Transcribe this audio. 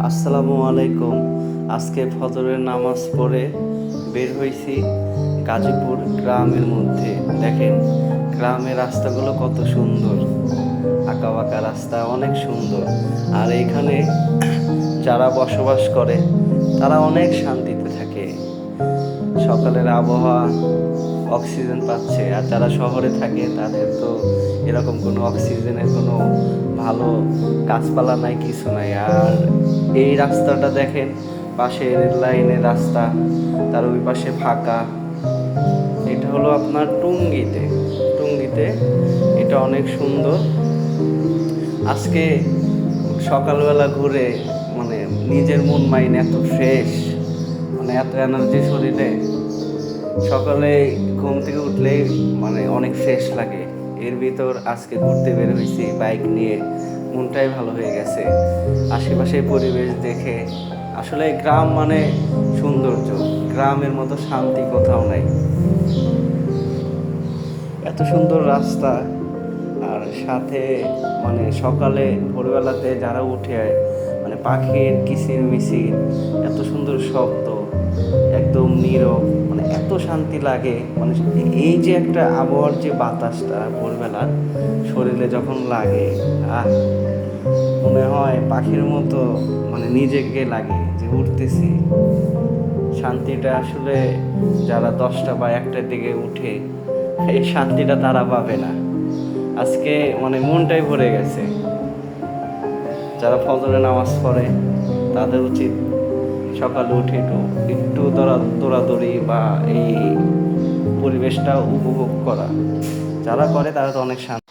আসসালামু আলাইকুম। আজকে ফজরের নামাজ পড়ে বের হয়েছি গাজীপুর গ্রামের মধ্যে। দেখেন গ্রামের রাস্তাগুলো কত সুন্দর, আঁকা বাঁকা রাস্তা, অনেক সুন্দর। আর এইখানে যারা বসবাস করে তারা অনেক শান্তিতে থাকে। সকালের আবহাওয়া, অক্সিজেন পাচ্ছে। আর যারা শহরে থাকে তাদের তো এরকম কোনো অক্সিজেনের কোনো ভালো গাছপালা নাই, কিছু নাই। আর এই রাস্তাটা দেখেন, পাশে রেল লাইনের রাস্তা, তার ওই পাশে ফাঁকা। এটা হলো আপনার টুঙ্গিতে এটা অনেক সুন্দর। আজকে সকালবেলা ঘুরে মানে নিজের মন মাইন্ড এত ফ্রেশ, মানে এত এনার্জি শরীরে। সকালে ঘুম থেকে উঠলেই মানে অনেক ফ্রেশ লাগে। এর ভিতর আজকে ঘুরতে বের হয়েছি বাইক নিয়ে, মনটাই ভালো হয়ে গেছে আশেপাশে পরিবেশ দেখে। আসলে গ্রাম মানে সৌন্দর্য, গ্রামের মতো শান্তি কোথাও নাই। এত সুন্দর রাস্তা, আর সাথে মানে সকালে ভোরবেলাতে যারা উঠে মানে পাখির কিচির মিচির, এত সুন্দর শব্দ, একদম নীরব, মানে এত শান্তি লাগে। মানে এই যে একটা আবহাওয়ার যে বাতাসটা ভোরবেলার শরীরে যখন লাগে, মনে হয় পাখির মতো, মানে নিজেকে লাগে যে উঠতেছি। শান্তিটা আসলে যারা 10টা বা 1টার দিকে উঠে, এই শান্তিটা তারা পাবে না। আজকে মানে মনটাই ভরে গেছে। যারা ফজরে নামাজ পড়ে তাদের উচিত সকালে উঠে একটু দৌড়াদৌড়ি বা এই পরিবেশটা উপভোগ করা। যারা করে তারা তো অনেক শান্তি।